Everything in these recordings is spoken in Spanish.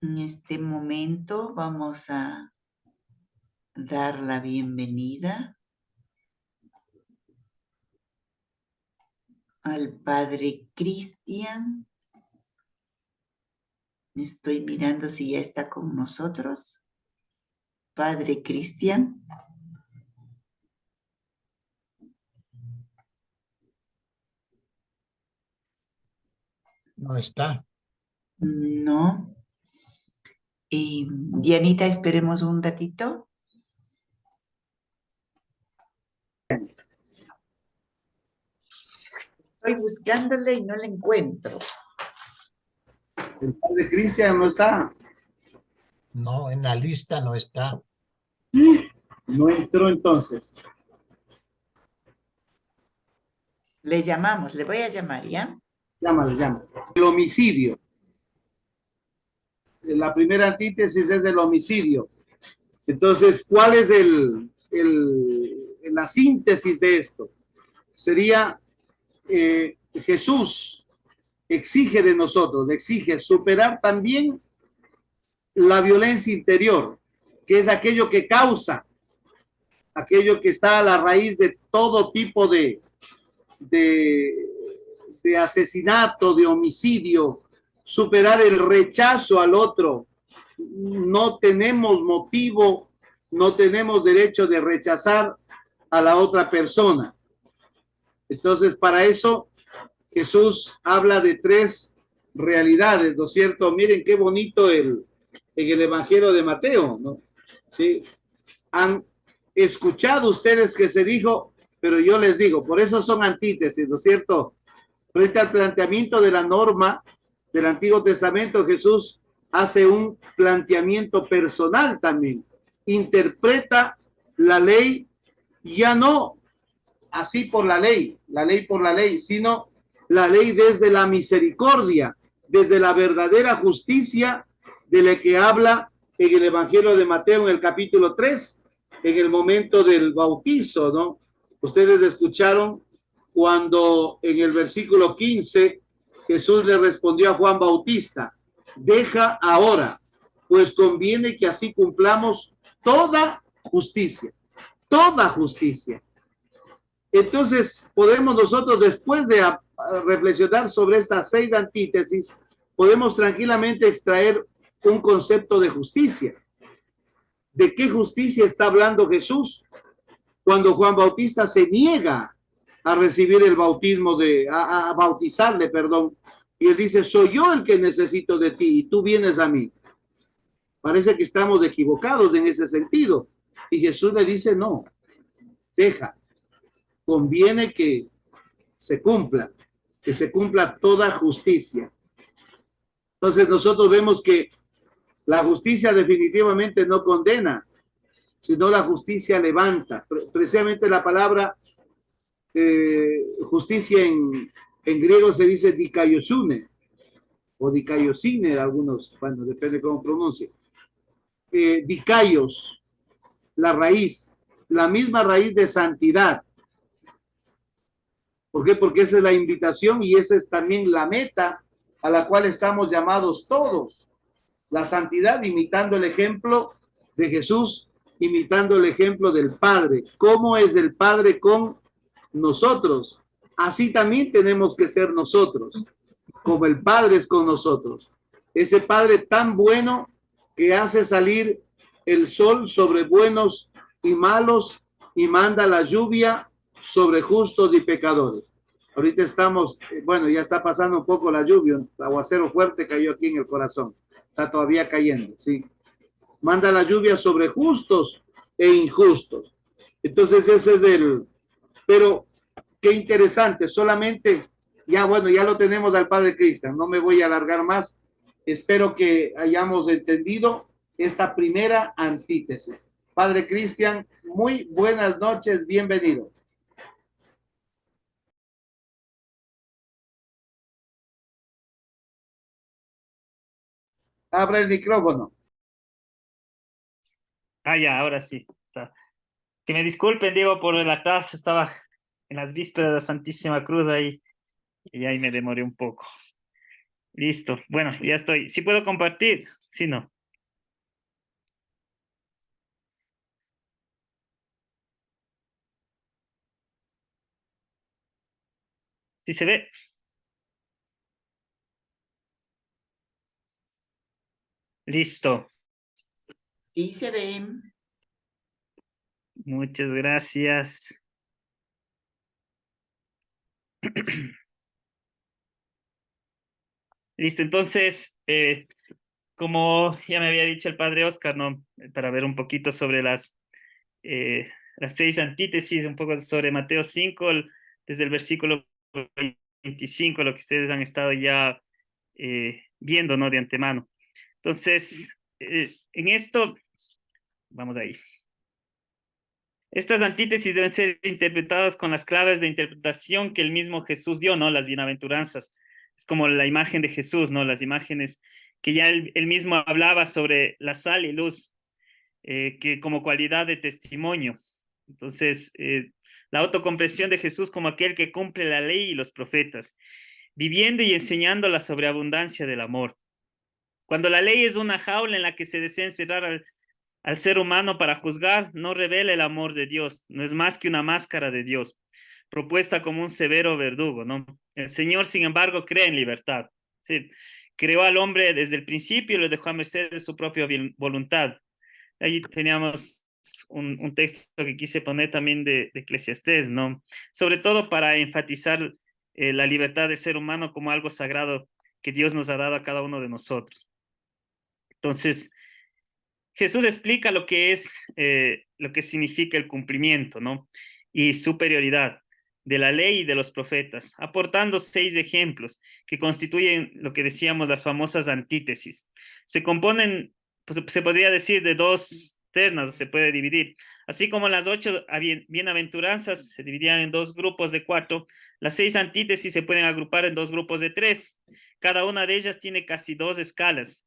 En este momento vamos a dar la bienvenida al Padre Cristian. Estoy mirando si ya está con nosotros. Padre Cristian. No está. No. Dianita, esperemos un ratito. Estoy buscándole y no la encuentro. El Padre Cristian no está. No, en la lista no está. No entró entonces. Le llamamos, le voy a llamar, ¿ya? Llámalo. El homicidio. La primera antítesis es del homicidio. Entonces, ¿cuál es la síntesis de esto? Sería Jesús exige de nosotros, exige superar también la violencia interior, que es aquello que causa, aquello que está a la raíz de todo tipo de asesinato, de homicidio, superar el rechazo al otro. No tenemos motivo, no tenemos derecho de rechazar a la otra persona. Entonces, para eso, Jesús habla de tres realidades, ¿no es cierto? Miren qué bonito en el Evangelio de Mateo, ¿no? Sí. Han escuchado ustedes que se dijo, pero yo les digo, por eso son antítesis, ¿no es cierto? Frente al planteamiento de la norma del Antiguo Testamento, Jesús hace un planteamiento personal también. Interpreta la ley ya no así por la ley por la ley, sino la ley desde la misericordia, desde la verdadera justicia de la que habla en el Evangelio de Mateo en el capítulo 3, en el momento del bautizo, ¿no? Ustedes escucharon cuando en el versículo 15 Jesús le respondió a Juan Bautista, deja ahora, pues conviene que así cumplamos toda justicia, toda justicia. Entonces, podemos nosotros, después de reflexionar sobre estas 6 antítesis, podemos tranquilamente extraer un concepto de justicia. ¿De qué justicia está hablando Jesús? Cuando Juan Bautista se niega a recibir el bautismo, a bautizarle, perdón, y él dice, soy yo el que necesito de ti y tú vienes a mí. Parece que estamos equivocados en ese sentido. Y Jesús le dice, no, deja. Conviene que se cumpla toda justicia. Entonces nosotros vemos que la justicia definitivamente no condena, sino la justicia levanta. Precisamente la palabra justicia en griego se dice dikaiosune o dikaiosine, algunos, bueno, depende cómo pronuncie. Dikaios, la raíz, la misma raíz de santidad. ¿Por qué? Porque esa es la invitación y esa es también la meta a la cual estamos llamados todos. La santidad, imitando el ejemplo de Jesús, imitando el ejemplo del Padre. ¿Cómo es el Padre con nosotros? Así también tenemos que ser nosotros, como el Padre es con nosotros. Ese Padre tan bueno que hace salir el sol sobre buenos y malos y manda la lluvia sobre justos y pecadores. Ahorita estamos, bueno, ya está pasando un poco la lluvia, un aguacero fuerte cayó aquí en el corazón, está todavía cayendo, sí. Manda la lluvia sobre justos e injustos. Entonces ese es pero qué interesante, solamente, ya bueno, ya lo tenemos al Padre Cristian, no me voy a alargar más, espero que hayamos entendido esta primera antítesis. Padre Cristian, muy buenas noches, bienvenido. Abra el micrófono. Ya, ahora sí. Que me disculpen, Diego, por el atraso, estaba en las vísperas de la Santísima Cruz ahí y ahí me demoré un poco. Listo, bueno, ya estoy. ¿Sí puedo compartir? Sí, no. Sí se ve. Listo. Sí se ve. Muchas gracias. Listo, entonces, como ya me había dicho el padre Oscar, ¿no? Para ver un poquito sobre las 6 antítesis, un poco sobre Mateo 5, desde el versículo 25, lo que ustedes han estado ya viendo, ¿no? De antemano. Entonces, en esto, vamos ahí. Estas antítesis deben ser interpretadas con las claves de interpretación que el mismo Jesús dio, ¿no? Las bienaventuranzas. Es como la imagen de Jesús, ¿no? Las imágenes que ya él mismo hablaba sobre la sal y luz, que como cualidad de testimonio. Entonces, la autocomprensión de Jesús como aquel que cumple la ley y los profetas, viviendo y enseñando la sobreabundancia del amor. Cuando la ley es una jaula en la que se desea encerrar al ser humano para juzgar, no revela el amor de Dios, no es más que una máscara de Dios, propuesta como un severo verdugo, ¿no? El Señor, sin embargo, cree en libertad. Sí, creó al hombre desde el principio y lo dejó a merced de su propia voluntad. Ahí teníamos un texto que quise poner también de Eclesiastés, ¿no? Sobre todo para enfatizar la libertad del ser humano como algo sagrado que Dios nos ha dado a cada uno de nosotros. Entonces, Jesús explica lo que significa el cumplimiento, ¿no? Y superioridad de la ley y de los profetas, aportando 6 ejemplos que constituyen lo que decíamos las famosas antítesis. Se componen, pues se podría decir, de 2 ternas, se puede dividir. Así como las 8 bienaventuranzas se dividían en 2 grupos de 4, las 6 antítesis se pueden agrupar en 2 grupos de 3. Cada una de ellas tiene casi 2 escalas.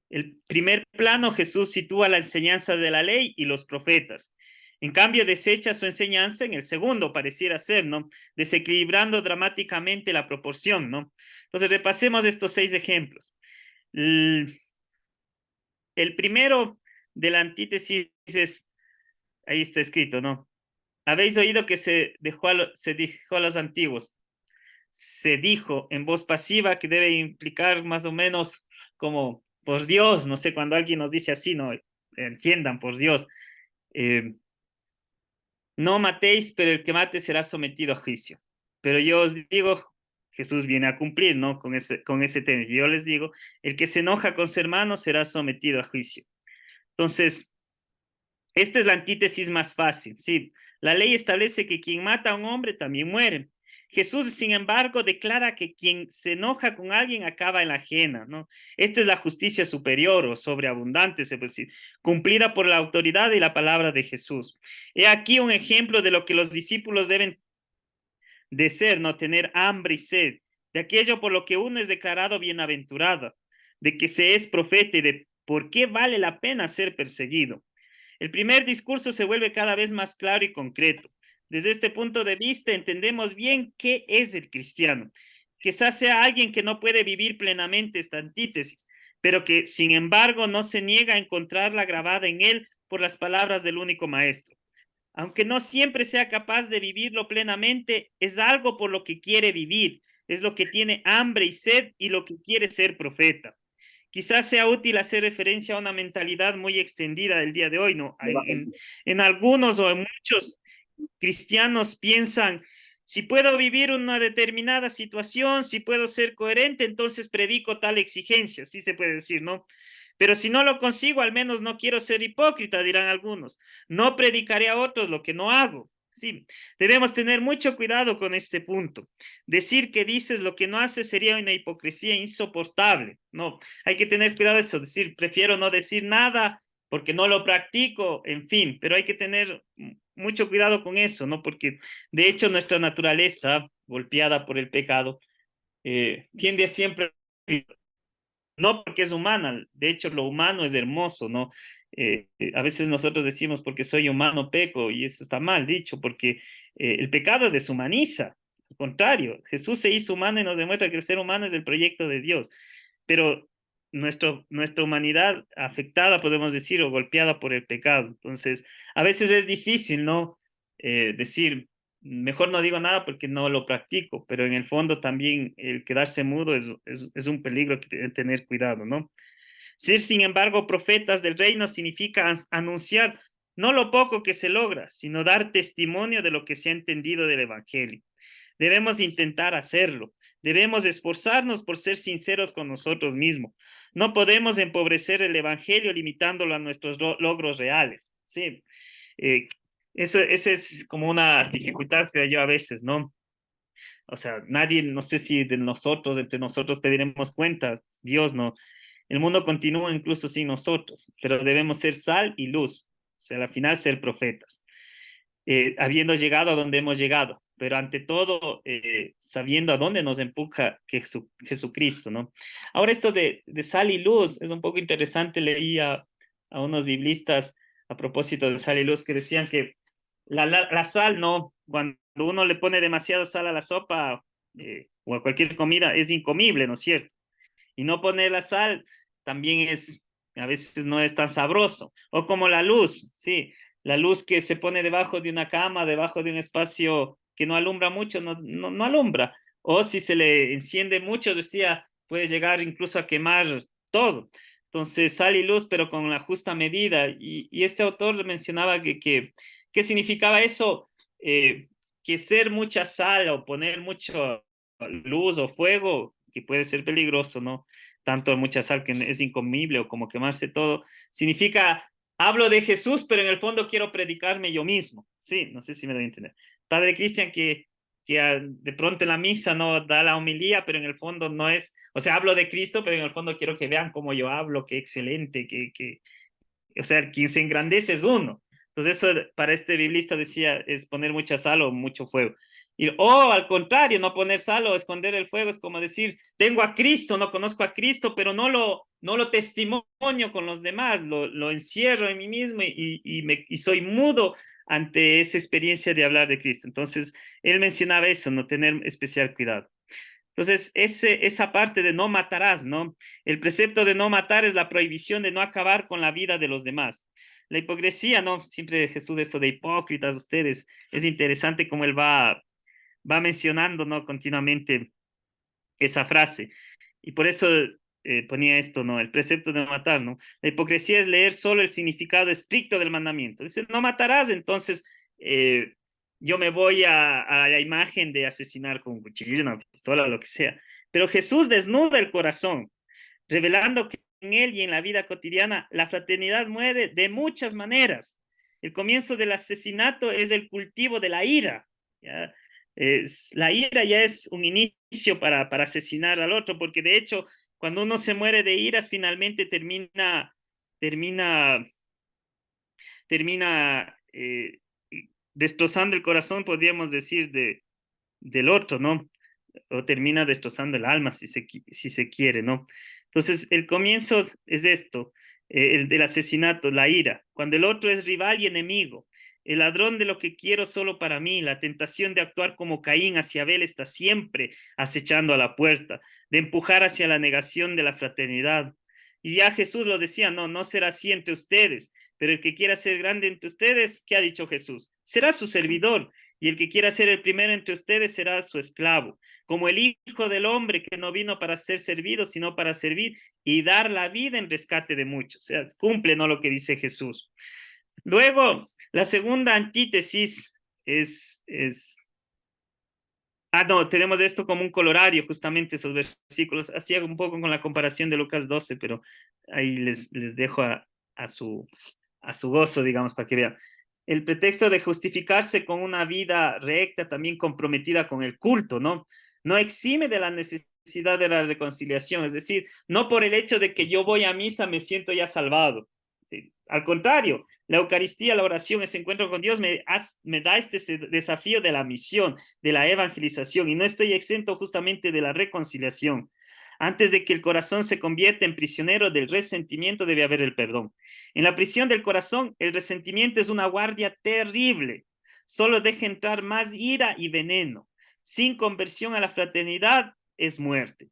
El primer plano, Jesús sitúa la enseñanza de la ley y los profetas. En cambio, desecha su enseñanza en el segundo, pareciera ser, ¿no? Desequilibrando dramáticamente la proporción, ¿no? Entonces, repasemos estos 6 ejemplos. El primero de la antítesis es, ahí está escrito, ¿no? Habéis oído que se dijo a los antiguos. Se dijo en voz pasiva que debe implicar más o menos como por Dios, no sé, cuando alguien nos dice así, no entiendan, por Dios. Eh, no matéis, pero el que mate será sometido a juicio. Pero yo os digo, Jesús viene a cumplir, ¿no? Con ese tema. Yo les digo, el que se enoja con su hermano será sometido a juicio. Entonces, esta es la antítesis más fácil, ¿sí? La ley establece que quien mata a un hombre también muere. Jesús, sin embargo, declara que quien se enoja con alguien acaba en la ajena, ¿no? Esta es la justicia superior o sobreabundante, se puede decir, cumplida por la autoridad y la palabra de Jesús. He aquí un ejemplo de lo que los discípulos deben de ser, ¿no? Tener hambre y sed, de aquello por lo que uno es declarado bienaventurado, de que se es profeta y de por qué vale la pena ser perseguido. El primer discurso se vuelve cada vez más claro y concreto. Desde este punto de vista entendemos bien qué es el cristiano. Quizás sea alguien que no puede vivir plenamente esta antítesis, pero que sin embargo no se niega a encontrarla grabada en él por las palabras del único maestro. Aunque no siempre sea capaz de vivirlo plenamente, es algo por lo que quiere vivir, es lo que tiene hambre y sed y lo que quiere ser profeta. Quizás sea útil hacer referencia a una mentalidad muy extendida del día de hoy, ¿no? En algunos o en muchos cristianos piensan, si puedo vivir una determinada situación, si puedo ser coherente, entonces predico tal exigencia, sí se puede decir, ¿no? Pero si no lo consigo, al menos no quiero ser hipócrita, dirán algunos. No predicaré a otros lo que no hago. Sí, debemos tener mucho cuidado con este punto. Decir que dices lo que no haces sería una hipocresía insoportable. No, hay que tener cuidado de eso. Decir, prefiero no decir nada porque no lo practico, en fin, pero hay que tener mucho cuidado con eso, ¿no? Porque de hecho nuestra naturaleza, golpeada por el pecado, tiende a siempre, no porque es humana, de hecho lo humano es hermoso, ¿no? A veces nosotros decimos porque soy humano peco y eso está mal dicho, porque el pecado deshumaniza, al contrario, Jesús se hizo humano y nos demuestra que el ser humano es el proyecto de Dios, pero nuestra humanidad afectada, podemos decir, o golpeada por el pecado. Entonces, a veces es difícil, ¿no? Decir, mejor no digo nada porque no lo practico, pero en el fondo también el quedarse mudo es un peligro que debe tener cuidado, ¿no? Ser, sin embargo, profetas del reino significa anunciar no lo poco que se logra, sino dar testimonio de lo que se ha entendido del Evangelio. Debemos intentar hacerlo. Debemos esforzarnos por ser sinceros con nosotros mismos. No podemos empobrecer el Evangelio limitándolo a nuestros logros reales. Sí, esa es como una dificultad que yo a veces, ¿no? O sea, nadie, no sé si de nosotros, entre nosotros pediremos cuentas, Dios no. El mundo continúa incluso sin nosotros, pero debemos ser sal y luz, o sea, al final ser profetas, habiendo llegado a donde hemos llegado, pero ante todo sabiendo a dónde nos empuja Jesucristo, ¿no? Ahora esto de sal y luz es un poco interesante, leí a unos biblistas a propósito de sal y luz que decían que la sal, ¿no? Cuando uno le pone demasiado sal a la sopa o a cualquier comida, es incomible, ¿no es cierto? Y no poner la sal también a veces no es tan sabroso. O como la luz, sí, la luz que se pone debajo de una cama, debajo de un espacio que no alumbra mucho, no alumbra. O si se le enciende mucho, decía, puede llegar incluso a quemar todo. Entonces, sal y luz, pero con la justa medida. Y este autor mencionaba ¿qué significaba eso? Que ser mucha sal o poner mucha luz o fuego, que puede ser peligroso, ¿no? Tanto mucha sal que es incomible o como quemarse todo, significa, hablo de Jesús, pero en el fondo quiero predicarme yo mismo. Sí, no sé si me doy a entender. Padre Cristian que de pronto en la misa no da la homilía, pero en el fondo no es, o sea, hablo de Cristo, pero en el fondo quiero que vean cómo yo hablo, qué excelente, o sea, quien se engrandece es uno. Entonces eso para este biblista decía es poner mucha sal o mucho fuego. O al contrario, no poner sal o esconder el fuego es como decir, tengo a Cristo, no conozco a Cristo, pero no lo testimonio con los demás, lo encierro en mí mismo y soy mudo ante esa experiencia de hablar de Cristo. Entonces, él mencionaba eso, no tener especial cuidado. Entonces, esa parte de no matarás, ¿no? El precepto de no matar es la prohibición de no acabar con la vida de los demás. La hipocresía, ¿no? Siempre Jesús, eso de hipócritas, ustedes, es interesante cómo él va mencionando, ¿no? Continuamente esa frase. Y por eso ponía esto, ¿no? El precepto de no matar, ¿no? La hipocresía es leer solo el significado estricto del mandamiento. Dice, no matarás, entonces yo me voy a la imagen de asesinar con un cuchillo, una pistola, lo que sea. Pero Jesús desnuda el corazón, revelando que en él y en la vida cotidiana la fraternidad muere de muchas maneras. El comienzo del asesinato es el cultivo de la ira, ¿ya? La ira ya es un inicio para asesinar al otro, porque de hecho, cuando uno se muere de iras, finalmente termina destrozando el corazón, podríamos decir, del otro, ¿no? O termina destrozando el alma, si se quiere, ¿no? Entonces, el comienzo es esto, el del asesinato, la ira, cuando el otro es rival y enemigo, el ladrón de lo que quiero solo para mí, la tentación de actuar como Caín hacia Abel está siempre acechando a la puerta, de empujar hacia la negación de la fraternidad. Y ya Jesús lo decía, no será así entre ustedes, pero el que quiera ser grande entre ustedes, ¿qué ha dicho Jesús? Será su servidor, y el que quiera ser el primero entre ustedes será su esclavo, como el Hijo del Hombre que no vino para ser servido, sino para servir y dar la vida en rescate de muchos. O sea, cumple no lo que dice Jesús. Luego, la segunda antítesis no, tenemos esto como un colorario, justamente esos versículos. Hacía un poco con la comparación de Lucas 12, pero ahí les dejo a su gozo, digamos, para que vean. El pretexto de justificarse con una vida recta, también comprometida con el culto, ¿no? No exime de la necesidad de la reconciliación, es decir, no por el hecho de que yo voy a misa me siento ya salvado. Sí. Al contrario, la Eucaristía, la oración, ese encuentro con Dios me da este desafío de la misión, de la evangelización, y no estoy exento justamente de la reconciliación. Antes de que el corazón se convierta en prisionero del resentimiento, debe haber el perdón. En la prisión del corazón, el resentimiento es una guardia terrible. Solo deja entrar más ira y veneno. Sin conversión a la fraternidad, es muerte.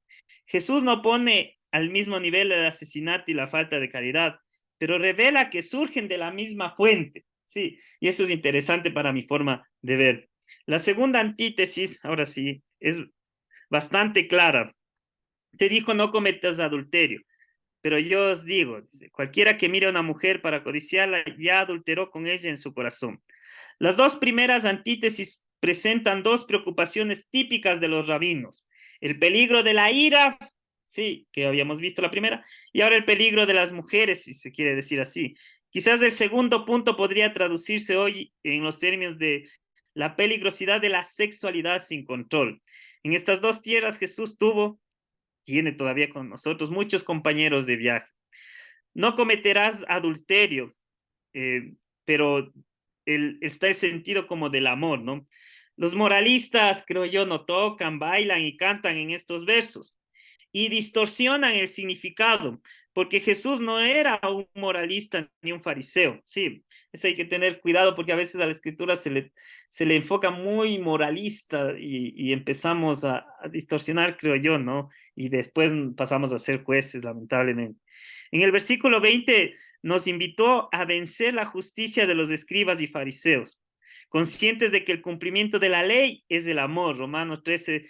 Jesús no pone al mismo nivel el asesinato y la falta de caridad, pero revela que surgen de la misma fuente. Sí, y eso es interesante para mi forma de ver. La segunda antítesis, ahora sí, es bastante clara. Se dijo no cometas adulterio, pero yo os digo, dice, cualquiera que mire a una mujer para codiciarla ya adulteró con ella en su corazón. Las dos primeras antítesis presentan dos preocupaciones típicas de los rabinos. El peligro de la ira, sí, que habíamos visto la primera, y ahora el peligro de las mujeres, si se quiere decir así. Quizás el segundo punto podría traducirse hoy en los términos de la peligrosidad de la sexualidad sin control. En estas dos tierras Jesús tiene todavía con nosotros muchos compañeros de viaje. No cometerás adulterio, pero está el sentido como del amor, ¿no? Los moralistas, creo yo, no tocan, bailan y cantan en estos versos y distorsionan el significado, porque Jesús no era un moralista ni un fariseo, sí, eso hay que tener cuidado porque a veces a la escritura se le enfoca muy moralista y empezamos a distorsionar, creo yo, ¿no? Y después pasamos a ser jueces, lamentablemente. En el versículo 20 nos invitó a vencer la justicia de los escribas y fariseos, conscientes de que el cumplimiento de la ley es el amor. Romanos 13,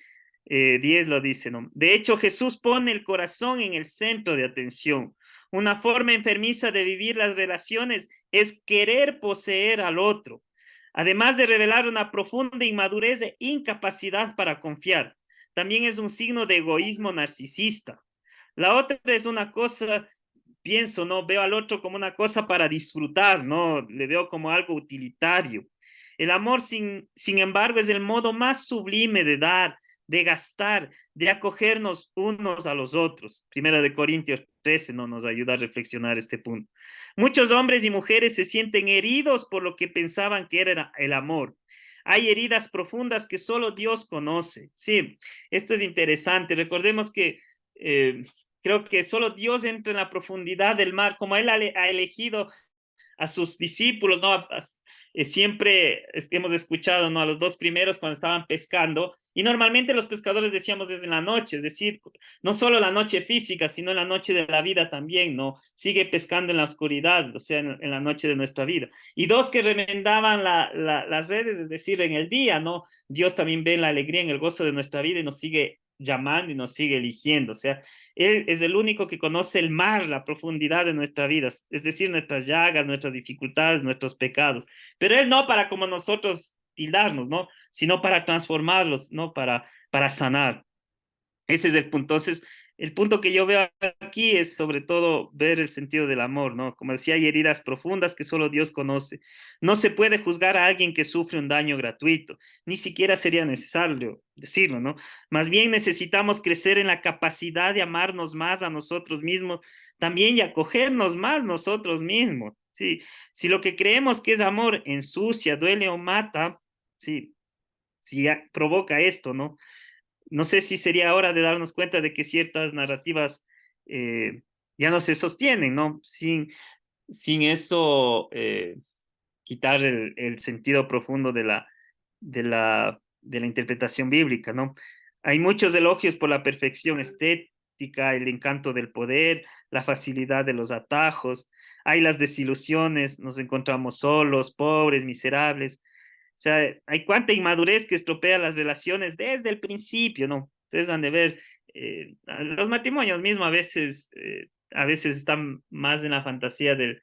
10 lo dice, ¿no? De hecho, Jesús pone el corazón en el centro de atención. Una forma enfermiza de vivir las relaciones es querer poseer al otro, además de revelar una profunda inmadurez e incapacidad para confiar. También es un signo de egoísmo narcisista. La otra es una cosa, pienso, ¿no? Veo al otro como una cosa para disfrutar, ¿no? Le veo como algo utilitario. El amor, sin embargo, es el modo más sublime de dar, de gastar, de acogernos unos a los otros. Primera de Corintios 13 no nos ayuda a reflexionar este punto. Muchos hombres y mujeres se sienten heridos por lo que pensaban que era el amor. Hay heridas profundas que solo Dios conoce. Sí, esto es interesante. Recordemos que creo que solo Dios entra en la profundidad del mar, como Él ha elegido a sus discípulos, ¿no? Siempre hemos escuchado, ¿no? A los dos primeros cuando estaban pescando, y normalmente los pescadores decíamos desde la noche, es decir, no solo la noche física, sino la noche de la vida también, ¿no? Sigue pescando en la oscuridad, o sea, en la noche de nuestra vida. Y dos que remendaban las redes, es decir, en el día, ¿no? Dios también ve la alegría, en el gozo de nuestra vida y nos sigue llamando y nos sigue eligiendo, o sea, Él es el único que conoce el mar, la profundidad de nuestra vida, es decir, nuestras llagas, nuestras dificultades, nuestros pecados, pero Él no para como nosotros tildarnos, ¿no? Sino para transformarlos, ¿no? Para sanar. Ese es el punto. Entonces, el punto que yo veo aquí es sobre todo ver el sentido del amor, ¿no? Como decía, hay heridas profundas que solo Dios conoce. No se puede juzgar a alguien que sufre un daño gratuito, ni siquiera sería necesario decirlo, ¿no? Más bien necesitamos crecer en la capacidad de amarnos más a nosotros mismos también y acogernos más nosotros mismos, ¿sí? Si lo que creemos que es amor ensucia, duele o mata, sí, si provoca esto, ¿no? No sé si sería hora de darnos cuenta de que ciertas narrativas ya no se sostienen, ¿no? Sin eso quitar el sentido profundo de la interpretación bíblica, ¿no? Hay muchos elogios por la perfección estética, el encanto del poder, la facilidad de los atajos, hay las desilusiones, nos encontramos solos, pobres, miserables. O sea, hay cuánta inmadurez que estropea las relaciones desde el principio, ¿no? Ustedes han de ver, los matrimonios mismos a veces están más en la fantasía de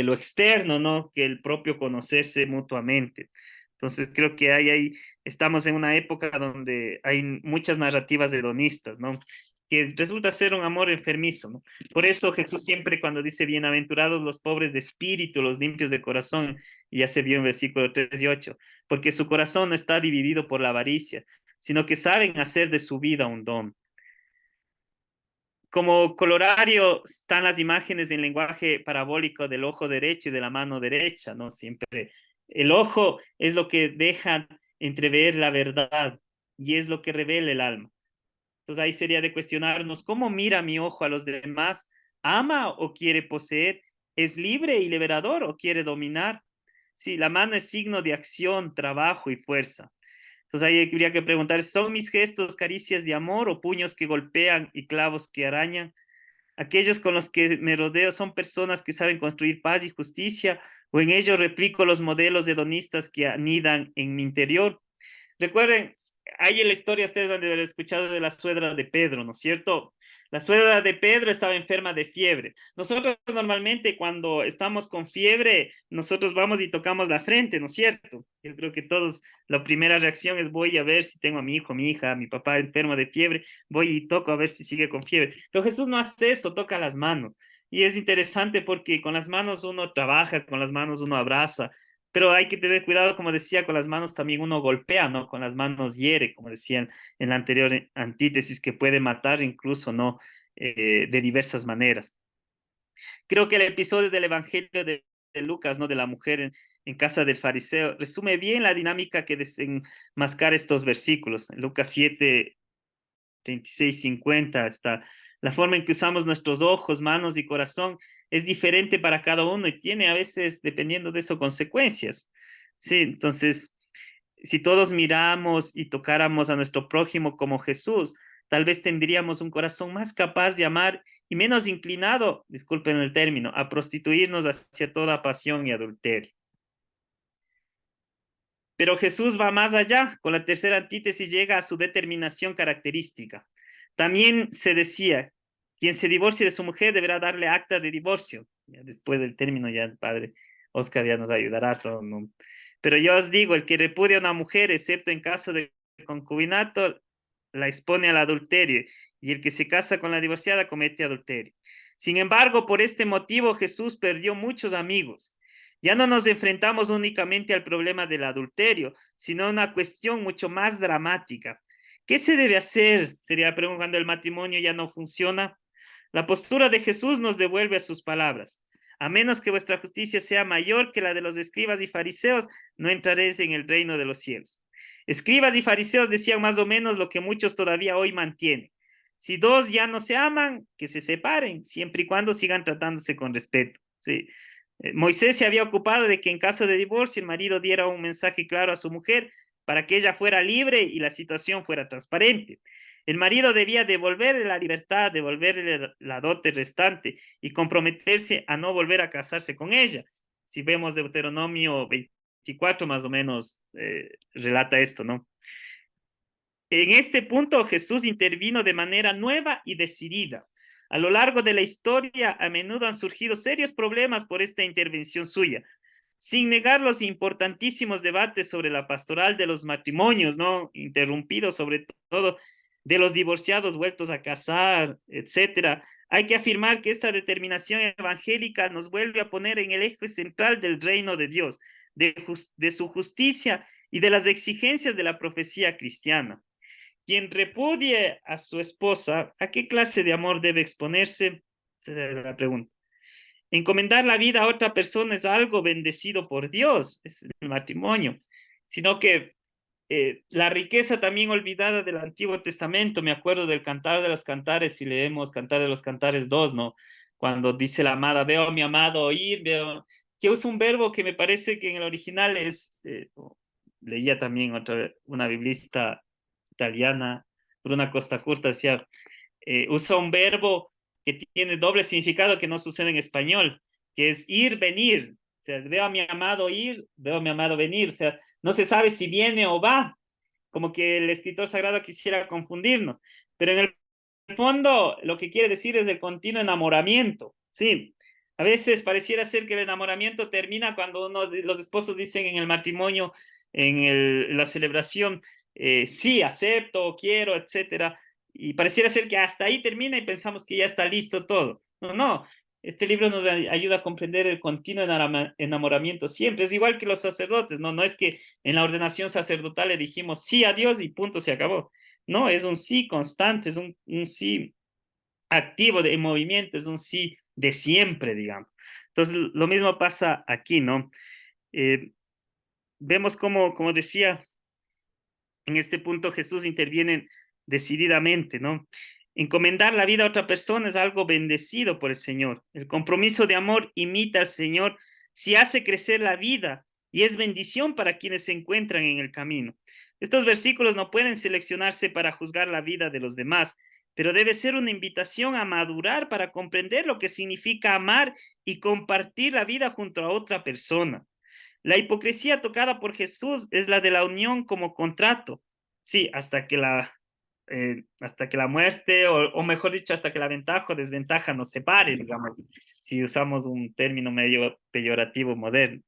lo externo, ¿no? Que el propio conocerse mutuamente. Entonces creo que estamos en una época donde hay muchas narrativas hedonistas, ¿no? Que resulta ser un amor enfermizo, ¿no? Por eso Jesús siempre cuando dice bienaventurados los pobres de espíritu, los limpios de corazón, y ya se vio en versículo 3 y 8, porque su corazón no está dividido por la avaricia, sino que saben hacer de su vida un don. Como colorario están las imágenes en lenguaje parabólico del ojo derecho y de la mano derecha, ¿no? Siempre el ojo es lo que deja entrever la verdad y es lo que revela el alma. Entonces ahí sería de cuestionarnos, ¿cómo mira mi ojo a los demás? ¿Ama o quiere poseer? ¿Es libre y liberador o quiere dominar? Sí, la mano es signo de acción, trabajo y fuerza. Entonces ahí habría que preguntar, ¿son mis gestos caricias de amor o puños que golpean y clavos que arañan? Aquellos con los que me rodeo son personas que saben construir paz y justicia, o en ellos replico los modelos hedonistas que anidan en mi interior. Recuerden, hay en la historia, ustedes han de haber escuchado de la suegra de Pedro, ¿no es cierto? La suegra de Pedro estaba enferma de fiebre. Nosotros normalmente cuando estamos con fiebre, nosotros vamos y tocamos la frente, ¿no es cierto? Yo creo que todos, la primera reacción es voy a ver si tengo a mi hijo, mi hija, mi papá enfermo de fiebre, voy y toco a ver si sigue con fiebre. Pero Jesús no hace eso, toca las manos. Y es interesante porque con las manos uno trabaja, con las manos uno abraza, pero hay que tener cuidado, como decía, con las manos también uno golpea, ¿no? Con las manos hiere, como decían en la anterior antítesis, que puede matar incluso, ¿no? De diversas maneras. Creo que el episodio del Evangelio de Lucas, ¿no? De la mujer en casa del fariseo, resume bien la dinámica que desenmascara estos versículos. En Lucas 7, 36, 50, está la forma en que usamos nuestros ojos, manos y corazón es diferente para cada uno y tiene a veces, dependiendo de eso, consecuencias. Sí, entonces, si todos miramos y tocáramos a nuestro prójimo como Jesús, tal vez tendríamos un corazón más capaz de amar y menos inclinado, disculpen el término, a prostituirnos hacia toda pasión y adulterio. Pero Jesús va más allá. Con la tercera antítesis llega a su determinación característica. También se decía, quien se divorcie de su mujer deberá darle acta de divorcio. Ya después del término ya el padre Oscar ya nos ayudará. Todo, ¿no? Pero yo os digo, el que repudia a una mujer, excepto en caso de concubinato, la expone al adulterio, y el que se casa con la divorciada comete adulterio. Sin embargo, por este motivo Jesús perdió muchos amigos. Ya no nos enfrentamos únicamente al problema del adulterio, sino a una cuestión mucho más dramática. ¿Qué se debe hacer? Sería la pregunta cuando el matrimonio ya no funciona. La postura de Jesús nos devuelve a sus palabras. A menos que vuestra justicia sea mayor que la de los escribas y fariseos, no entraréis en el reino de los cielos. Escribas y fariseos decían más o menos lo que muchos todavía hoy mantienen. Si dos ya no se aman, que se separen, siempre y cuando sigan tratándose con respeto. Sí. Moisés se había ocupado de que en caso de divorcio el marido diera un mensaje claro a su mujer para que ella fuera libre y la situación fuera transparente. El marido debía devolverle la libertad, devolverle la dote restante y comprometerse a no volver a casarse con ella. Si vemos Deuteronomio 24 más o menos relata esto, ¿no? En este punto Jesús intervino de manera nueva y decidida. A lo largo de la historia, a menudo han surgido serios problemas por esta intervención suya, sin negar los importantísimos debates sobre la pastoral de los matrimonios, ¿no? Interrumpidos sobre todo de los divorciados vueltos a casar, etcétera. Hay que afirmar que esta determinación evangélica nos vuelve a poner en el eje central del reino de Dios, de su justicia y de las exigencias de la profecía cristiana. Quien repudie a su esposa, ¿a qué clase de amor debe exponerse? Esa es la pregunta. Encomendar la vida a otra persona es algo bendecido por Dios, es el matrimonio, sino que la riqueza también olvidada del Antiguo Testamento, me acuerdo del Cantar de los Cantares, si leemos Cantar de los Cantares 2, ¿no? Cuando dice la amada, veo a mi amado oír, veo, que usa un verbo que me parece que en el original es, leía también una biblista italiana, Bruna Costa Curta, decía, usa un verbo que tiene doble significado que no sucede en español, que es ir, venir. O sea, veo a mi amado ir, veo a mi amado venir. O sea, no se sabe si viene o va, como que el escritor sagrado quisiera confundirnos. Pero en el fondo, lo que quiere decir es el continuo enamoramiento. Sí, a veces pareciera ser que el enamoramiento termina cuando los esposos dicen en el matrimonio, en la celebración, sí, acepto, quiero, etcétera. Y pareciera ser que hasta ahí termina y pensamos que ya está listo todo. No, no. Este libro nos ayuda a comprender el continuo enamoramiento siempre. Es igual que los sacerdotes, ¿no? No es que en la ordenación sacerdotal le dijimos sí a Dios y punto, se acabó. No, es un sí constante, es un sí activo de movimiento, es un sí de siempre, digamos. Entonces, lo mismo pasa aquí, ¿no? Vemos como decía, en este punto Jesús interviene decididamente, ¿no? Encomendar la vida a otra persona es algo bendecido por el Señor. El compromiso de amor imita al Señor si hace crecer la vida y es bendición para quienes se encuentran en el camino. Estos versículos no pueden seleccionarse para juzgar la vida de los demás, pero debe ser una invitación a madurar para comprender lo que significa amar y compartir la vida junto a otra persona. La hipocresía tocada por Jesús es la de la unión como contrato. Sí, hasta que la muerte, o mejor dicho, hasta que la ventaja o desventaja nos separe, digamos, si usamos un término medio peyorativo moderno.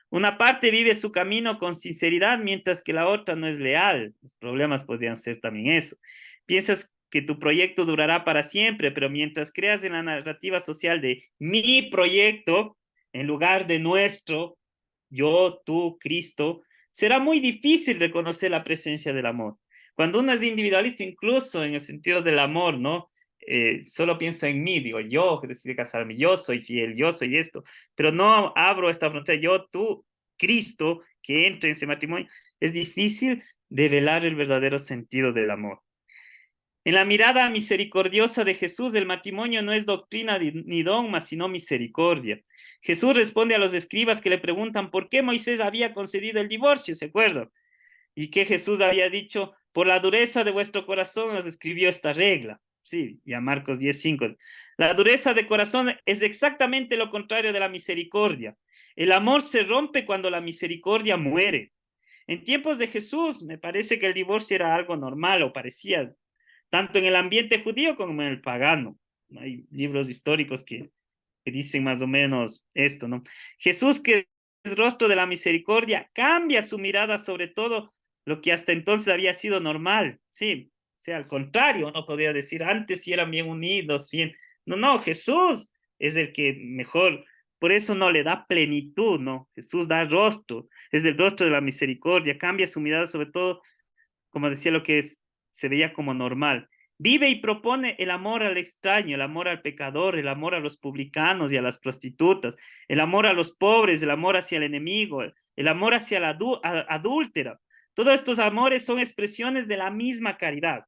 Una parte vive su camino con sinceridad, mientras que la otra no es leal. Los problemas podrían ser también eso. Piensas que tu proyecto durará para siempre, pero mientras creas en la narrativa social de mi proyecto, en lugar de nuestro, yo, tú, Cristo, será muy difícil reconocer la presencia del amor. Cuando uno es individualista, incluso en el sentido del amor, ¿no? Solo pienso en mí, digo, yo decidí casarme, yo soy fiel, yo soy esto, pero no abro esta frontera, yo, tú, Cristo, que entre en ese matrimonio, es difícil develar el verdadero sentido del amor. En la mirada misericordiosa de Jesús, el matrimonio no es doctrina ni dogma, sino misericordia. Jesús responde a los escribas que le preguntan por qué Moisés había concedido el divorcio, ¿se acuerdan? Y que Jesús había dicho, por la dureza de vuestro corazón os escribió esta regla. Sí, y a Marcos 10:5. La dureza de corazón es exactamente lo contrario de la misericordia. El amor se rompe cuando la misericordia muere. En tiempos de Jesús, me parece que el divorcio era algo normal o parecía, tanto en el ambiente judío como en el pagano. Hay libros históricos que dicen más o menos esto, ¿no? Jesús, que es rostro de la misericordia, cambia su mirada sobre todo lo que hasta entonces había sido normal, sí, o sea, al contrario, no podría decir antes si eran bien unidos, bien, no, Jesús es el que mejor, por eso no le da plenitud, ¿no? Jesús da rostro, es el rostro de la misericordia, cambia su mirada sobre todo, como decía, lo que se veía como normal. Vive y propone el amor al extraño, el amor al pecador, el amor a los publicanos y a las prostitutas, el amor a los pobres, el amor hacia el enemigo, el amor hacia la adúltera. Todos estos amores son expresiones de la misma caridad.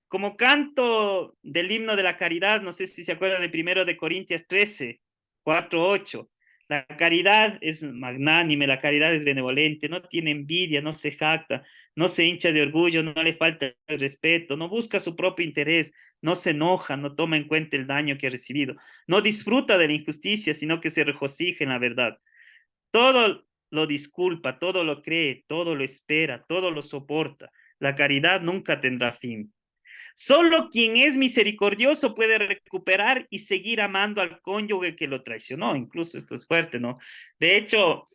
Como canto del himno de la caridad, no sé si se acuerdan de 1 de Corintios 13, 4, 8. La caridad es magnánime, la caridad es benevolente, no tiene envidia, no se jacta, no se hincha de orgullo, no le falta el respeto, no busca su propio interés, no se enoja, no toma en cuenta el daño que ha recibido, no disfruta de la injusticia, sino que se regocija en la verdad. Todo lo disculpa, todo lo cree, todo lo espera, todo lo soporta. La caridad nunca tendrá fin. Solo quien es misericordioso puede recuperar y seguir amando al cónyuge que lo traicionó. Incluso esto es fuerte, ¿no? De hecho,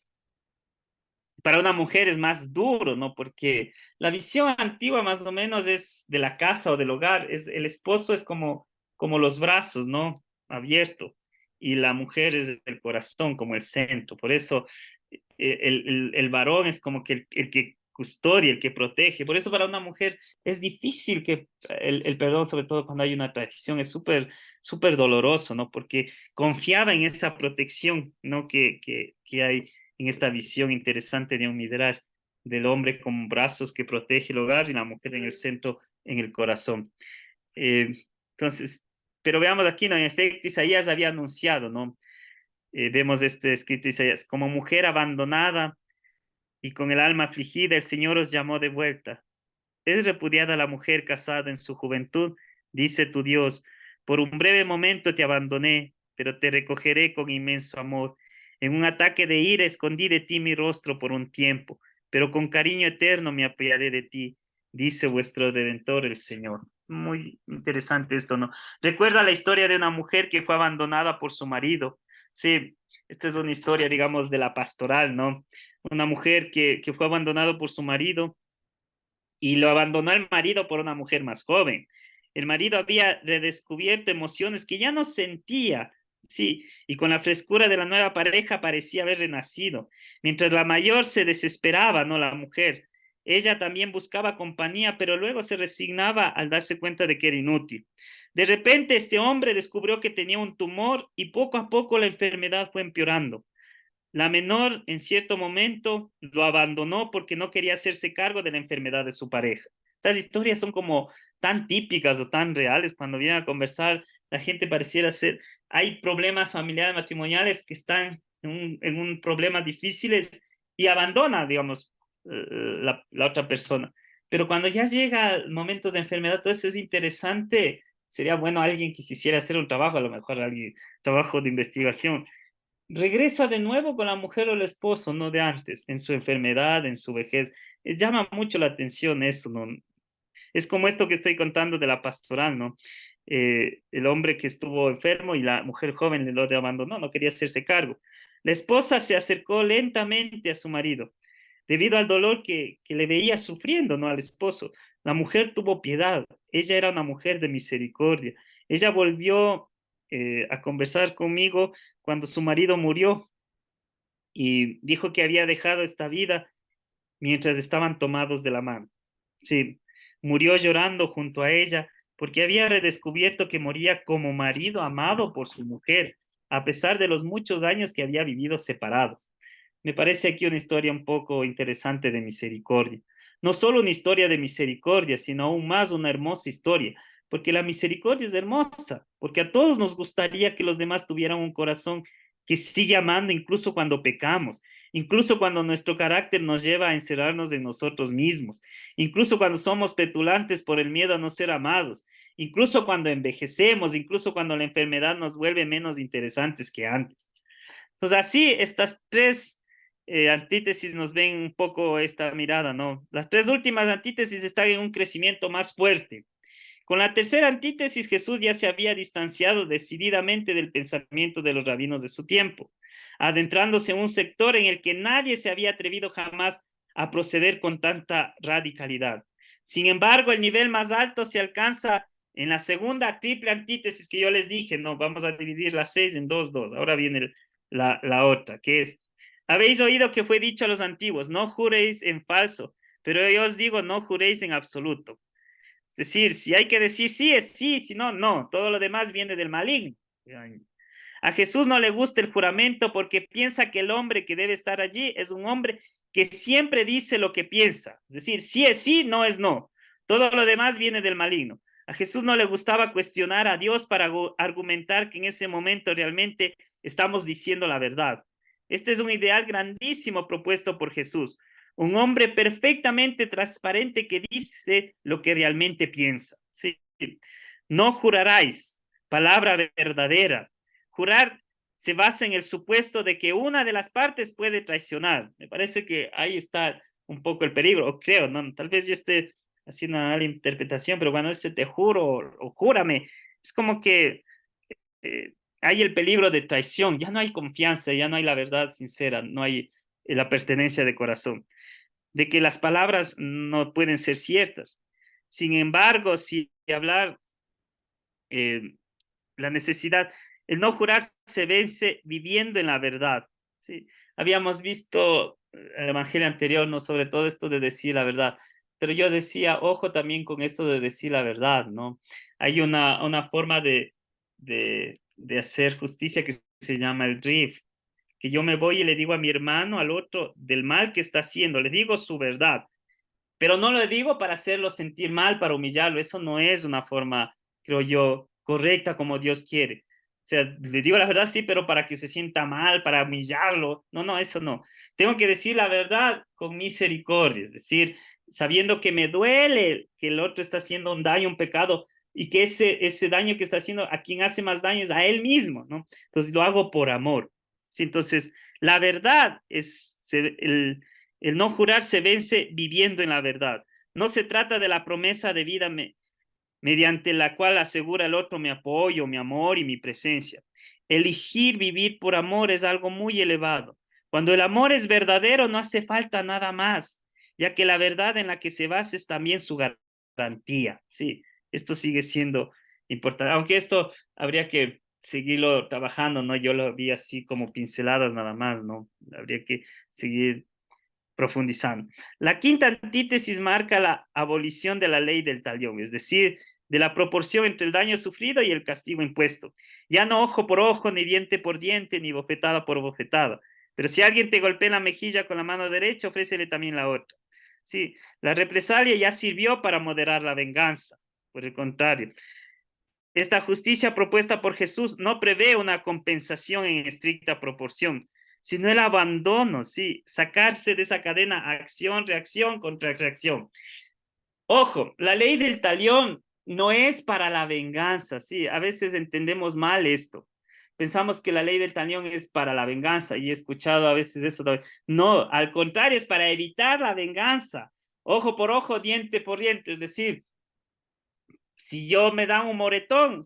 para una mujer es más duro, ¿no? Porque la visión antigua más o menos es de la casa o del hogar. El esposo es como los brazos, ¿no? Abierto. Y la mujer es el corazón, como el centro. Por eso el varón es como que el que custodia, el que protege. Por eso para una mujer es difícil que el perdón, sobre todo cuando hay una traición, es súper doloroso, ¿no? Porque confiaba en esa protección, ¿no? Que hay en esta visión interesante de un midrash, del hombre con brazos que protege el hogar y la mujer en el centro, en el corazón. Eh, entonces, pero veamos aquí, ¿no? En efecto, Isaías había anunciado, ¿no? Vemos este escrito Isaías, como mujer abandonada y con el alma afligida, el Señor os llamó de vuelta. Es repudiada la mujer casada en su juventud, dice tu Dios, por un breve momento te abandoné, pero te recogeré con inmenso amor. En un ataque de ira escondí de ti mi rostro por un tiempo, pero con cariño eterno me apiadé de ti, dice vuestro Redentor el Señor. Muy interesante esto, ¿no? Recuerda la historia de una mujer que fue abandonada por su marido. Sí, esta es una historia, digamos, de la pastoral, ¿no? Una mujer que fue abandonada por su marido y lo abandonó el marido por una mujer más joven. El marido había redescubierto emociones que ya no sentía, sí, y con la frescura de la nueva pareja parecía haber renacido. Mientras la mayor se desesperaba, no la mujer. Ella también buscaba compañía, pero luego se resignaba al darse cuenta de que era inútil. De repente, este hombre descubrió que tenía un tumor y poco a poco la enfermedad fue empeorando. La menor, en cierto momento, lo abandonó porque no quería hacerse cargo de la enfermedad de su pareja. Estas historias son como tan típicas o tan reales. Cuando vienen a conversar, la gente pareciera ser, hay problemas familiares, matrimoniales que están en un problemas difíciles y abandona, digamos, la otra persona. Pero cuando ya llega momentos de enfermedad, todo eso es interesante. Sería bueno alguien que quisiera hacer un trabajo, a lo mejor alguien, trabajo de investigación. Regresa de nuevo con la mujer o el esposo, no de antes, en su enfermedad, en su vejez. Llama mucho la atención eso, ¿no? Es como esto que estoy contando de la pastoral, ¿no? El hombre que estuvo enfermo y la mujer joven le lo abandonó, no quería hacerse cargo. La esposa se acercó lentamente a su marido, debido al dolor que le veía sufriendo, ¿no? Al esposo. La mujer tuvo piedad, ella era una mujer de misericordia. Ella volvió a conversar conmigo cuando su marido murió y dijo que había dejado esta vida mientras estaban tomados de la mano. Sí, murió llorando junto a ella porque había redescubierto que moría como marido amado por su mujer, a pesar de los muchos años que había vivido separados. Me parece aquí una historia un poco interesante de misericordia. No solo una historia de misericordia, sino aún más una hermosa historia, porque la misericordia es hermosa, porque a todos nos gustaría que los demás tuvieran un corazón que sigue amando incluso cuando pecamos, incluso cuando nuestro carácter nos lleva a encerrarnos en nosotros mismos, incluso cuando somos petulantes por el miedo a no ser amados, incluso cuando envejecemos, incluso cuando la enfermedad nos vuelve menos interesantes que antes. Entonces, así estas tres antítesis nos ven un poco esta mirada, ¿no? Las tres últimas antítesis están en un crecimiento más fuerte. Con la tercera antítesis, Jesús ya se había distanciado decididamente del pensamiento de los rabinos de su tiempo, adentrándose en un sector en el que nadie se había atrevido jamás a proceder con tanta radicalidad. Sin embargo, el nivel más alto se alcanza en la segunda triple antítesis que yo les dije, no, vamos a dividir las 6 en 2, 2. Ahora viene la otra, que es, habéis oído que fue dicho a los antiguos, no juréis en falso, pero yo os digo, no juréis en absoluto. Es decir, si hay que decir sí, es sí, si no, no. Todo lo demás viene del maligno. A Jesús no le gusta el juramento porque piensa que el hombre que debe estar allí es un hombre que siempre dice lo que piensa. Es decir, sí es sí, no es no. Todo lo demás viene del maligno. A Jesús no le gustaba cuestionar a Dios para argumentar que en ese momento realmente estamos diciendo la verdad. Este es un ideal grandísimo propuesto por Jesús. Un hombre perfectamente transparente que dice lo que realmente piensa. Sí. No juraráis, palabra verdadera. Jurar se basa en el supuesto de que una de las partes puede traicionar. Me parece que ahí está un poco el peligro, o creo, ¿no? Tal vez yo esté haciendo una mala interpretación, pero cuando dice te juro o júrame, es como que hay el peligro de traición, ya no hay confianza, ya no hay la verdad sincera, no hay la pertenencia de corazón, de que las palabras no pueden ser ciertas. Sin embargo, si hablar la necesidad, el no jurar se vence viviendo en la verdad. ¿Sí? Habíamos visto el evangelio anterior, ¿no? Sobre todo esto de decir la verdad, pero yo decía, ojo también con esto de decir la verdad, ¿no? Hay una forma de hacer justicia que se llama el rif, que yo me voy y le digo a mi hermano, al otro, del mal que está haciendo, le digo su verdad, pero no lo digo para hacerlo sentir mal, para humillarlo, eso no es una forma, creo yo, correcta como Dios quiere. O sea, le digo la verdad, sí, pero para que se sienta mal, para humillarlo. No, no, eso no. Tengo que decir la verdad con misericordia, es decir, sabiendo que me duele que el otro está haciendo un daño, un pecado, y que ese daño que está haciendo a quien hace más daño es a él mismo, ¿no? Entonces lo hago por amor. ¿Sí? Entonces, la verdad es el no jurar se vence viviendo en la verdad. No se trata de la promesa de vida mediante la cual asegura el otro mi apoyo, mi amor y mi presencia. Elegir vivir por amor es algo muy elevado. Cuando el amor es verdadero, no hace falta nada más, ya que la verdad en la que se basa es también su garantía. Sí, esto sigue siendo importante, aunque esto habría que seguirlo trabajando, ¿no? Yo lo vi así como pinceladas nada más, ¿no? Habría que seguir profundizando. La quinta antítesis marca la abolición de la ley del talión, es decir, de la proporción entre el daño sufrido y el castigo impuesto. Ya no ojo por ojo, ni diente por diente, ni bofetada por bofetada. Pero si alguien te golpea en la mejilla con la mano derecha, ofrécele también la otra. Sí, la represalia ya sirvió para moderar la venganza. Por el contrario, esta justicia propuesta por Jesús no prevé una compensación en estricta proporción, sino el abandono, ¿sí? Sacarse de esa cadena acción, reacción, contra reacción. Ojo, la ley del talión no es para la venganza, ¿sí? A veces entendemos mal esto. Pensamos que la ley del talión es para la venganza y he escuchado a veces eso. No, al contrario, es para evitar la venganza. Ojo por ojo, diente por diente. Es decir, si yo me dan un moretón,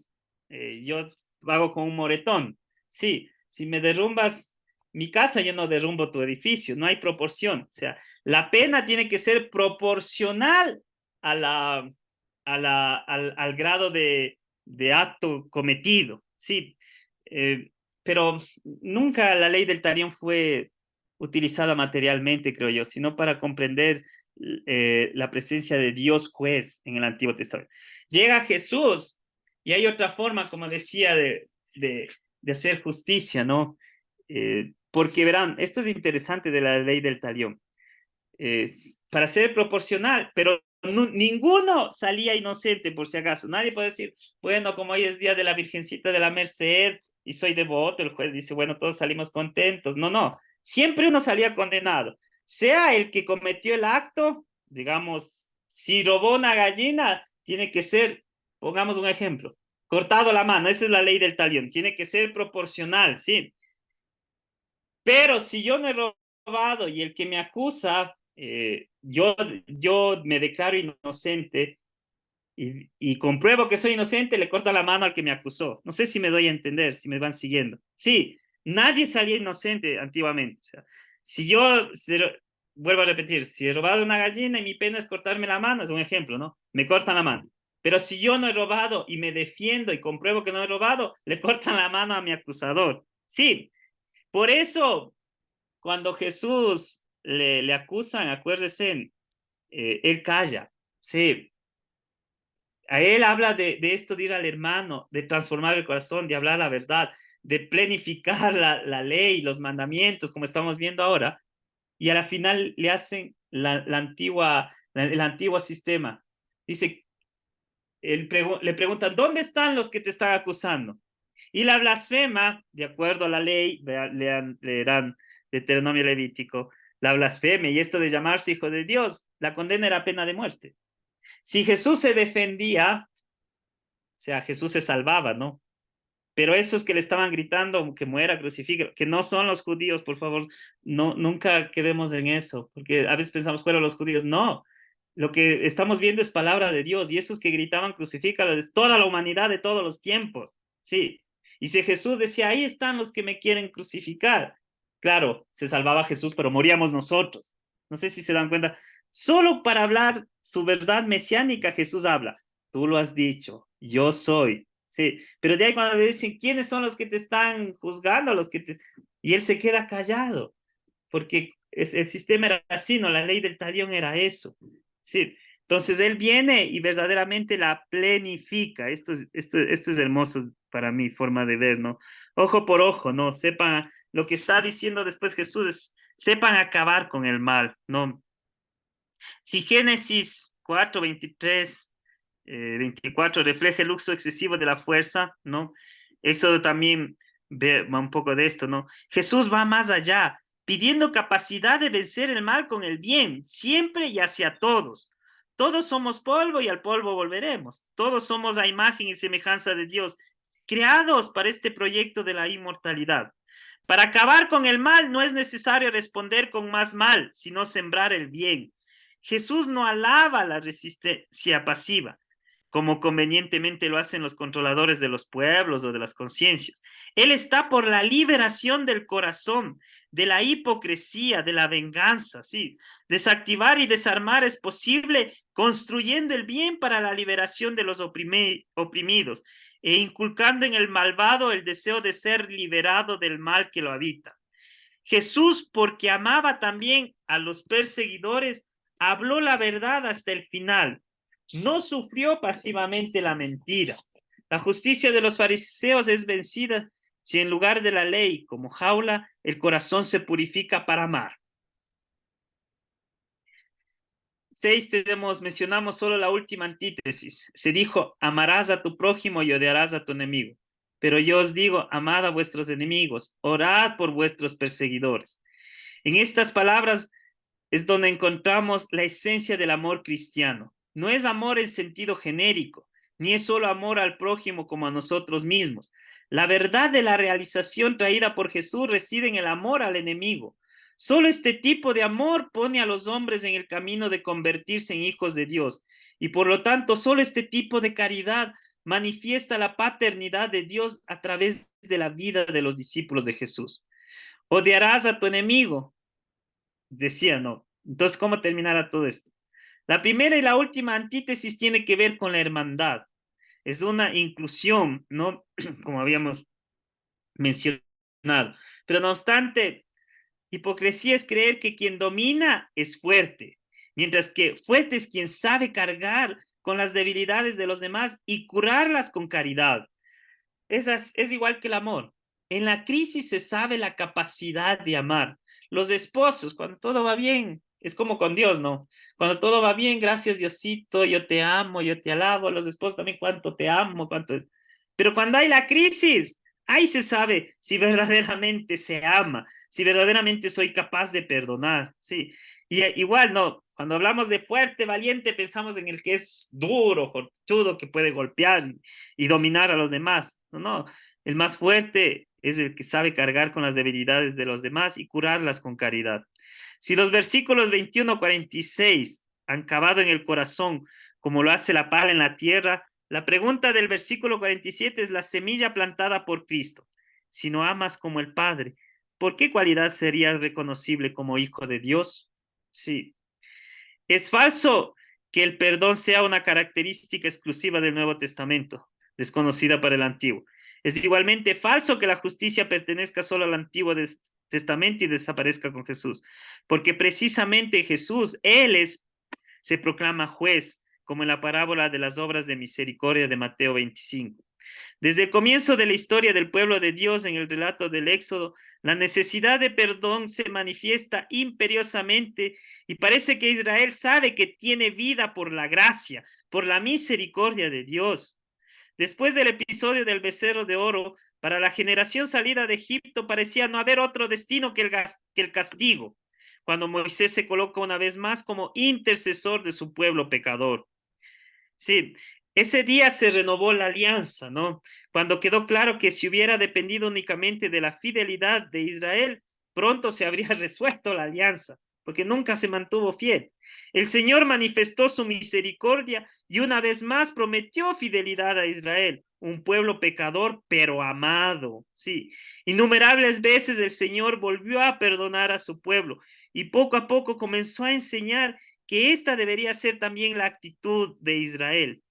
yo hago con un moretón. Sí, si me derrumbas mi casa, yo no derrumbo tu edificio. No hay proporción. O sea, la pena tiene que ser proporcional a al grado de acto cometido. Sí, pero nunca la ley del talión fue utilizada materialmente, creo yo, sino para comprender la presencia de Dios juez en el Antiguo Testamento. Llega Jesús y hay otra forma, como decía, de hacer justicia, ¿no? Porque verán, esto es interesante de la ley del talión. Para ser proporcional, pero ninguno salía inocente, por si acaso. Nadie puede decir, bueno, como hoy es día de la Virgencita de la Merced y soy devoto, el juez dice, bueno, todos salimos contentos. No, no, siempre uno salía condenado. Sea el que cometió el acto, digamos, si robó una gallina, tiene que ser, pongamos un ejemplo, cortado la mano, esa es la ley del talión, tiene que ser proporcional, ¿sí? Pero si yo no he robado y el que me acusa, yo me declaro inocente y compruebo que soy inocente, le corta la mano al que me acusó. No sé si me doy a entender, si me van siguiendo. Sí, nadie salía inocente antiguamente. O sea, si yo, vuelvo a repetir, si he robado una gallina y mi pena es cortarme la mano, es un ejemplo, ¿no? Me cortan la mano. Pero si yo no he robado y me defiendo y compruebo que no he robado, le cortan la mano a mi acusador. Sí, por eso cuando Jesús le acusan, acuérdese, él calla, sí. A él habla de esto de ir al hermano, de transformar el corazón, de hablar la verdad, de planificar la ley, los mandamientos, como estamos viendo ahora, y a la final le hacen el antiguo sistema. Dice, le preguntan, ¿dónde están los que te están acusando? Y la blasfema, de acuerdo a la ley, leerán Deuteronomio Levítico, la blasfemia y esto de llamarse hijo de Dios, la condena era pena de muerte. Si Jesús se defendía, o sea, Jesús se salvaba, ¿no? Pero esos que le estaban gritando que muera, crucifique, que no son los judíos, por favor, no, nunca quedemos en eso, porque a veces pensamos, fueron los judíos. No, lo que estamos viendo es palabra de Dios, y esos que gritaban crucifícalo es toda la humanidad de todos los tiempos, sí. Y si Jesús decía, ahí están los que me quieren crucificar, claro, se salvaba Jesús, pero moríamos nosotros. No sé si se dan cuenta. Solo para hablar su verdad mesiánica, Jesús habla. Tú lo has dicho, yo soy. Sí, pero de ahí cuando le dicen, ¿quiénes son los que te están juzgando? Y él se queda callado, porque el sistema era así, ¿no? La ley del talión era eso. Sí, entonces él viene y verdaderamente la planifica. Esto es hermoso para mi forma de ver, ¿no? Ojo por ojo, ¿no? Sepan, lo que está diciendo después Jesús es, sepan acabar con el mal, ¿no? Si Génesis 4, 23, 24 refleja el uso excesivo de la fuerza, ¿no? Éxodo también va un poco de esto, ¿no? Jesús va más allá, pidiendo capacidad de vencer el mal con el bien, siempre y hacia todos. Todos somos polvo y al polvo volveremos. Todos somos a imagen y semejanza de Dios, creados para este proyecto de la inmortalidad. Para acabar con el mal no es necesario responder con más mal, sino sembrar el bien. Jesús no alaba la resistencia pasiva, como convenientemente lo hacen los controladores de los pueblos o de las conciencias. Él está por la liberación del corazón, de la hipocresía, de la venganza, sí. Desactivar y desarmar es posible construyendo el bien para la liberación de los oprimidos e inculcando en el malvado el deseo de ser liberado del mal que lo habita. Jesús, porque amaba también a los perseguidores, habló la verdad hasta el final. No sufrió pasivamente la mentira. La justicia de los fariseos es vencida si en lugar de la ley, como jaula, el corazón se purifica para amar. 6 mencionamos solo la última antítesis. Se dijo, amarás a tu prójimo y odiarás a tu enemigo. Pero yo os digo, amad a vuestros enemigos, orad por vuestros perseguidores. En estas palabras es donde encontramos la esencia del amor cristiano. No es amor en sentido genérico, ni es solo amor al prójimo como a nosotros mismos. La verdad de la realización traída por Jesús reside en el amor al enemigo. Solo este tipo de amor pone a los hombres en el camino de convertirse en hijos de Dios. Y por lo tanto, solo este tipo de caridad manifiesta la paternidad de Dios a través de la vida de los discípulos de Jesús. Odiarás a tu enemigo, decía, ¿no? Entonces, ¿cómo terminará todo esto? La primera y la última antítesis tiene que ver con la hermandad. Es una inclusión, ¿no? Como habíamos mencionado. Pero no obstante, hipocresía es creer que quien domina es fuerte, mientras que fuerte es quien sabe cargar con las debilidades de los demás y curarlas con caridad. Es igual que el amor. En la crisis se sabe la capacidad de amar. Los esposos, cuando todo va bien, es como con Dios, ¿no? Cuando todo va bien, gracias Diosito, yo te amo, yo te alabo. Los esposos también, cuánto te amo, cuánto. Pero cuando hay la crisis, ahí se sabe si verdaderamente se ama, si verdaderamente soy capaz de perdonar, sí. Y igual, no, cuando hablamos de fuerte, valiente, pensamos en el que es duro, forchudo, que puede golpear y dominar a los demás. No, no, el más fuerte es el que sabe cargar con las debilidades de los demás y curarlas con caridad. Si los versículos 21-46 han cavado en el corazón como lo hace la pala en la tierra, la pregunta del versículo 47 es la semilla plantada por Cristo. Si no amas como el Padre, ¿por qué cualidad serías reconocible como hijo de Dios? Sí. Es falso que el perdón sea una característica exclusiva del Nuevo Testamento, desconocida para el Antiguo. Es igualmente falso que la justicia pertenezca solo al Antiguo Testamento y desaparezca con Jesús, porque precisamente Jesús, se proclama juez, como en la parábola de las obras de misericordia de Mateo 25. Desde el comienzo de la historia del pueblo de Dios en el relato del Éxodo, la necesidad de perdón se manifiesta imperiosamente y parece que Israel sabe que tiene vida por la gracia, por la misericordia de Dios. Después del episodio del becerro de oro, para la generación salida de Egipto parecía no haber otro destino que el castigo, cuando Moisés se coloca una vez más como intercesor de su pueblo pecador. Sí, ese día se renovó la alianza, ¿no? Cuando quedó claro que si hubiera dependido únicamente de la fidelidad de Israel, pronto se habría resuelto la alianza, porque nunca se mantuvo fiel. El Señor manifestó su misericordia y una vez más prometió fidelidad a Israel, un pueblo pecador pero amado. Sí, innumerables veces el Señor volvió a perdonar a su pueblo y poco a poco comenzó a enseñar que esta debería ser también la actitud de Israel.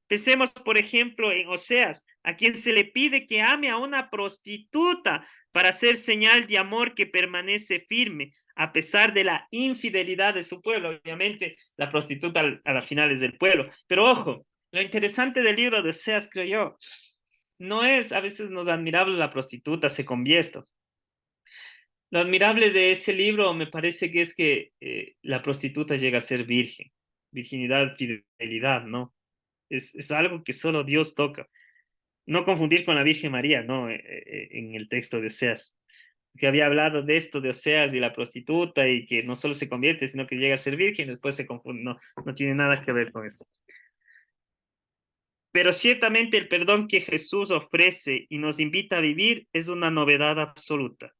Pensemos, por ejemplo, en Oseas, a quien se le pide que ame a una prostituta para hacer señal de amor que permanece firme a pesar de la infidelidad de su pueblo. Obviamente, la prostituta a las finales del pueblo. Pero ojo, lo interesante del libro de Oseas, creo yo, no es a veces nos admiramos la prostituta se convierte. Lo admirable de ese libro me parece que es que la prostituta llega a ser virgen. Virginidad, fidelidad, ¿no? Es algo que solo Dios toca. No confundir con la Virgen María, ¿no? En el texto de Oseas. Que había hablado de esto de Oseas y la prostituta y que no solo se convierte, sino que llega a ser virgen, después se confunde. No, no tiene nada que ver con eso. Pero ciertamente el perdón que Jesús ofrece y nos invita a vivir es una novedad absoluta.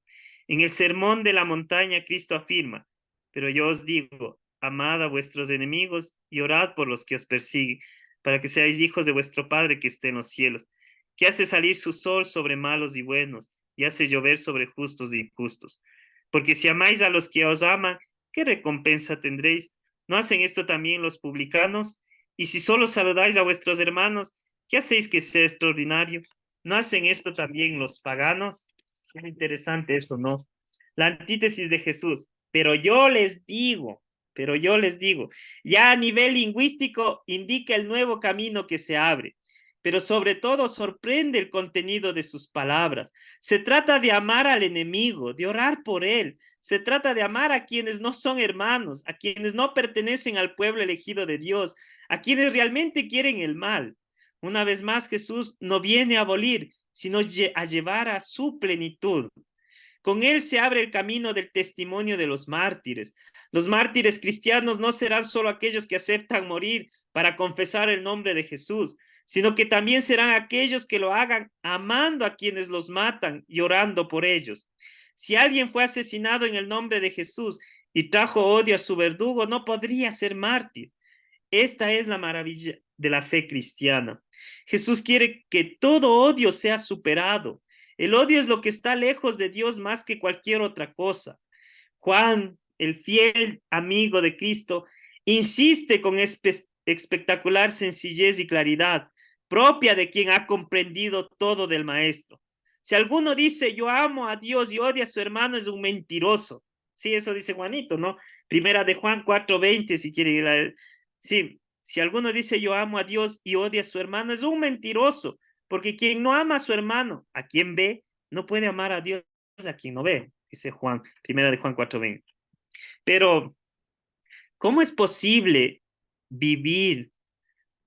En el Sermón de la Montaña, Cristo afirma, pero yo os digo, amad a vuestros enemigos y orad por los que os persiguen, para que seáis hijos de vuestro Padre que esté en los cielos, que hace salir su sol sobre malos y buenos, y hace llover sobre justos e injustos. Porque si amáis a los que os aman, ¿qué recompensa tendréis? ¿No hacen esto también los publicanos? Y si solo saludáis a vuestros hermanos, ¿qué hacéis que sea extraordinario? ¿No hacen esto también los paganos? Es interesante eso, ¿no? La antítesis de Jesús. Pero yo les digo, ya a nivel lingüístico indica el nuevo camino que se abre, pero sobre todo sorprende el contenido de sus palabras. Se trata de amar al enemigo, de orar por él. Se trata de amar a quienes no son hermanos, a quienes no pertenecen al pueblo elegido de Dios, a quienes realmente quieren el mal. Una vez más, Jesús no viene a abolir, sino a llevar a su plenitud. Con él se abre el camino del testimonio de los mártires. Los mártires cristianos no serán solo aquellos que aceptan morir para confesar el nombre de Jesús, sino que también serán aquellos que lo hagan amando a quienes los matan y orando por ellos. Si alguien fue asesinado en el nombre de Jesús y trajo odio a su verdugo, no podría ser mártir. Esta es la maravilla de la fe cristiana. Jesús quiere que todo odio sea superado. El odio es lo que está lejos de Dios más que cualquier otra cosa. Juan, el fiel amigo de Cristo, insiste con espectacular sencillez y claridad, propia de quien ha comprendido todo del Maestro. Si alguno dice, yo amo a Dios y odia a su hermano, es un mentiroso. Sí, eso dice Juanito, ¿no? Primera de Juan 4:20, si quiere ir a... Sí, si alguno dice, yo amo a Dios y odia a su hermano, es un mentiroso, porque quien no ama a su hermano, a quien ve, no puede amar a Dios a quien no ve, dice Juan, primera de Juan 4:20. Pero, ¿cómo es posible vivir,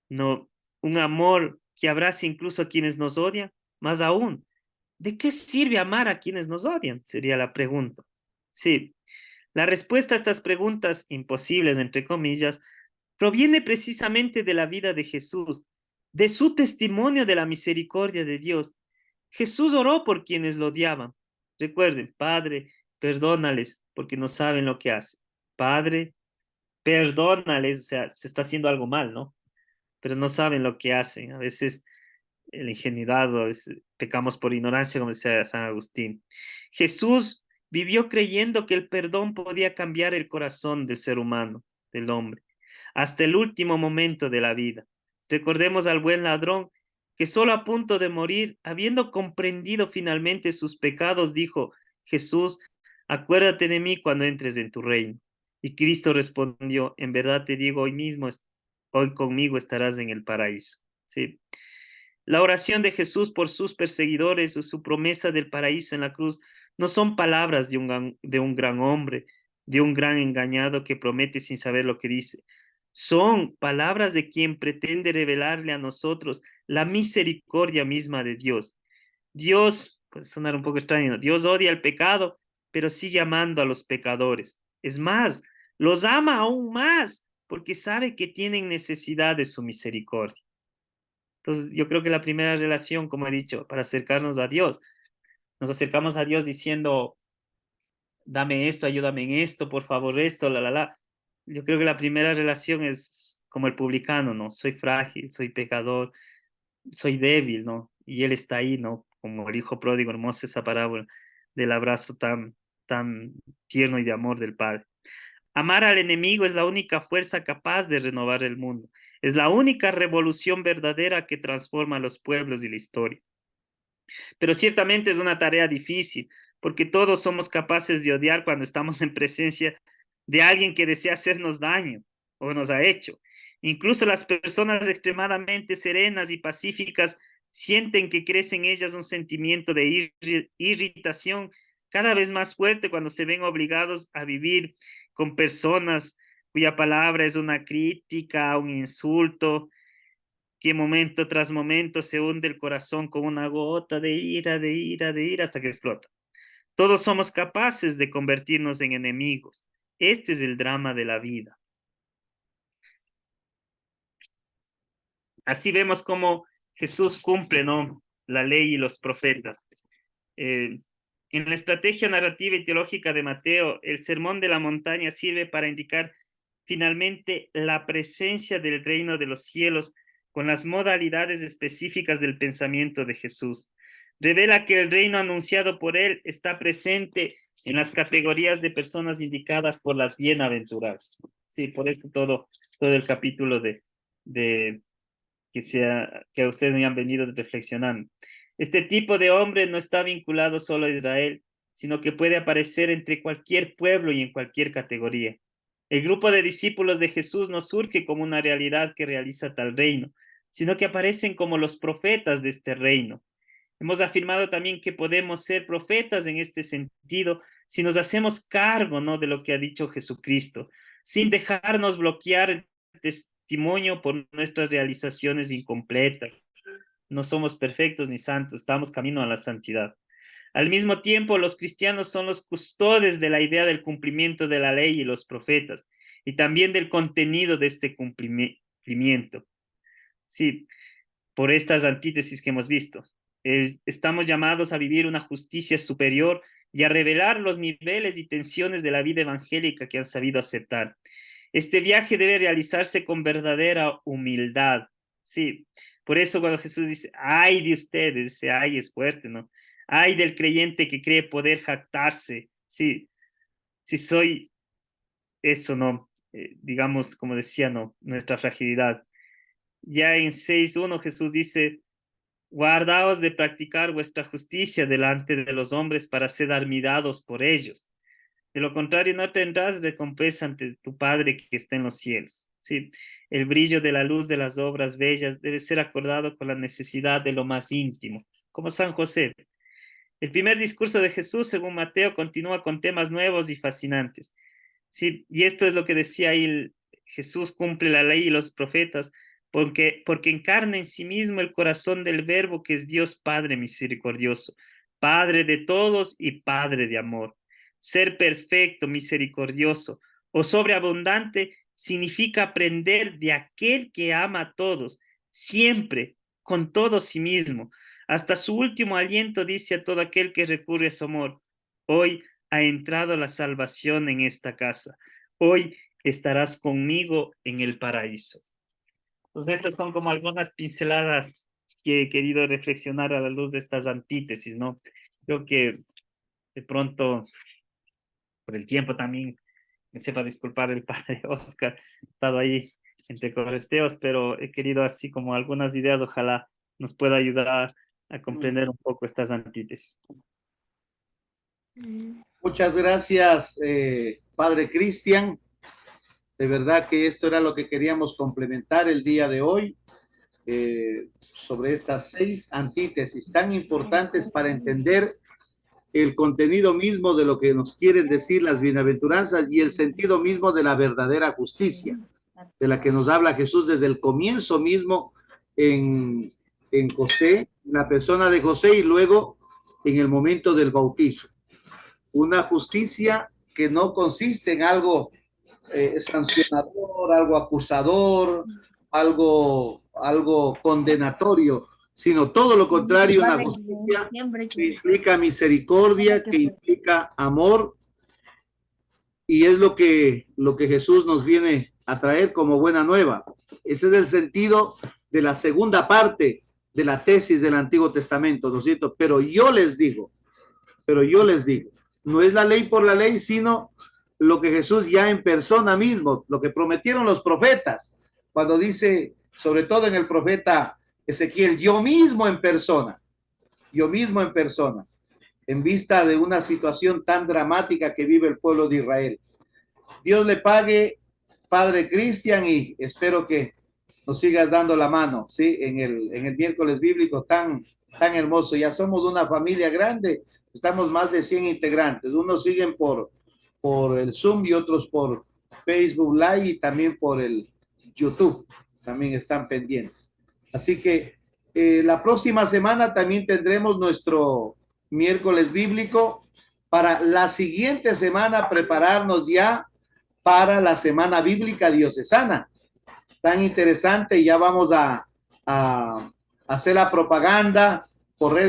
no, un amor que abrace incluso a quienes nos odian? Más aún, ¿de qué sirve amar a quienes nos odian? Sería la pregunta. Sí, la respuesta a estas preguntas imposibles, entre comillas, proviene precisamente de la vida de Jesús, de su testimonio de la misericordia de Dios. Jesús oró por quienes lo odiaban. Recuerden, Padre, perdónales porque no saben lo que hacen. Padre, perdónales, o sea, se está haciendo algo mal, ¿no? Pero no saben lo que hacen. A veces la ingenuidad, a veces pecamos por ignorancia, como decía San Agustín. Jesús vivió creyendo que el perdón podía cambiar el corazón del ser humano, del hombre, hasta el último momento de la vida. Recordemos al buen ladrón que solo a punto de morir, habiendo comprendido finalmente sus pecados, dijo, Jesús, acuérdate de mí cuando entres en tu reino. Y Cristo respondió, en verdad te digo, hoy mismo, hoy conmigo estarás en el paraíso. ¿Sí? La oración de Jesús por sus perseguidores o su promesa del paraíso en la cruz no son palabras de un gran hombre, de un gran engañado que promete sin saber lo que dice. Son palabras de quien pretende revelarle a nosotros la misericordia misma de Dios. Dios, puede sonar un poco extraño, ¿no? Dios odia el pecado, pero sigue amando a los pecadores. Es más, los ama aún más porque sabe que tienen necesidad de su misericordia. Entonces, yo creo que la primera relación, como he dicho, para acercarnos a Dios, nos acercamos a Dios diciendo, dame esto, ayúdame en esto, por favor, esto, la. Yo creo que la primera relación es como el publicano, ¿no? Soy frágil, soy pecador, soy débil, ¿no? Y Él está ahí, ¿no? Como el hijo pródigo, hermosa esa parábola del abrazo tan tierno y de amor del Padre. Amar al enemigo es la única fuerza capaz de renovar el mundo. Es la única revolución verdadera que transforma a los pueblos y la historia. Pero ciertamente es una tarea difícil, porque todos somos capaces de odiar cuando estamos en presencia de alguien que desea hacernos daño o nos ha hecho. Incluso las personas extremadamente serenas y pacíficas sienten que crece en ellas un sentimiento de irritación cada vez más fuerte cuando se ven obligados a vivir con personas cuya palabra es una crítica, un insulto, que momento tras momento se hunde el corazón con una gota de ira, hasta que explota. Todos somos capaces de convertirnos en enemigos. Este es el drama de la vida. Así vemos cómo Jesús cumple, ¿no?, la ley y los profetas. En la estrategia narrativa y teológica de Mateo, el sermón de la montaña sirve para indicar finalmente la presencia del reino de los cielos con las modalidades específicas del pensamiento de Jesús. Revela que el reino anunciado por él está presente en las categorías de personas indicadas por las bienaventuradas. Sí, por eso todo el capítulo que ustedes me han venido reflexionando. Este tipo de hombre no está vinculado solo a Israel, sino que puede aparecer entre cualquier pueblo y en cualquier categoría. El grupo de discípulos de Jesús no surge como una realidad que realiza tal reino, sino que aparecen como los profetas de este reino. Hemos afirmado también que podemos ser profetas en este sentido si nos hacemos cargo, ¿no?, de lo que ha dicho Jesucristo, sin dejarnos bloquear el testimonio por nuestras realizaciones incompletas. no somos perfectos ni santos, estamos camino a la santidad. Al mismo tiempo, los cristianos son los custodios de la idea del cumplimiento de la ley y los profetas, y también del contenido de este cumplimiento. Sí, por estas antítesis que hemos visto. Estamos llamados a vivir una justicia superior y a revelar los niveles y tensiones de la vida evangélica que han sabido aceptar. Este viaje debe realizarse con verdadera humildad. Sí, por eso cuando Jesús dice, ay de ustedes, ese ay es fuerte, ¿no? Ay del creyente que cree poder jactarse. Sí, si soy eso, ¿no? Digamos, como decía, ¿no? Nuestra fragilidad. Ya en 6:1 Jesús dice, guardaos de practicar vuestra justicia delante de los hombres para ser admirados por ellos. De lo contrario, no tendrás recompensa ante tu Padre que está en los cielos. Sí, el brillo de la luz de las obras bellas debe ser acordado con la necesidad de lo más íntimo, como San José. El primer discurso de Jesús, según Mateo, continúa con temas nuevos y fascinantes. Sí, y esto es lo que decía ahí, Jesús cumple la ley y los profetas, porque encarna en sí mismo el corazón del Verbo que es Dios Padre misericordioso, Padre de todos y Padre de amor. Ser perfecto, misericordioso o sobreabundante significa aprender de aquel que ama a todos, siempre, con todo sí mismo. Hasta su último aliento dice a todo aquel que recurre a su amor, hoy ha entrado la salvación en esta casa. Hoy estarás conmigo en el paraíso. Entonces, estas son como algunas pinceladas que he querido reflexionar a la luz de estas antítesis, ¿no? Creo que de pronto, por el tiempo también, me sepa disculpar el padre Oscar, he estado ahí entre coresteos, pero he querido así como algunas ideas, ojalá nos pueda ayudar a comprender un poco estas antítesis. Muchas gracias, Padre Cristian. De verdad que esto era lo que queríamos complementar el día de hoy, sobre estas 6 antítesis tan importantes para entender el contenido mismo de lo que nos quieren decir las bienaventuranzas y el sentido mismo de la verdadera justicia, de la que nos habla Jesús desde el comienzo mismo en José, la persona de José, y luego en el momento del bautizo. Una justicia que no consiste en algo sancionador, algo acusador, algo condenatorio, sino todo lo contrario, una justicia que implica misericordia, que implica amor, y es lo que Jesús nos viene a traer como buena nueva. Ese es el sentido de la segunda parte de la tesis del Antiguo Testamento, ¿no es cierto? Pero yo les digo, no es la ley por la ley, sino lo que Jesús ya en persona mismo, lo que prometieron los profetas, cuando dice, sobre todo en el profeta Ezequiel, yo mismo en persona, en vista de una situación tan dramática que vive el pueblo de Israel. Dios le pague, Padre Cristian, y espero que nos sigas dando la mano, ¿sí? En el miércoles bíblico tan hermoso. Ya somos una familia grande, estamos más de 100 integrantes. Unos siguen por el Zoom y otros por Facebook Live y también por el YouTube. También están pendientes. Así que la próxima semana también tendremos nuestro miércoles bíblico para la siguiente semana prepararnos ya para la semana bíblica diocesana. Tan interesante, ya vamos a hacer la propaganda por redes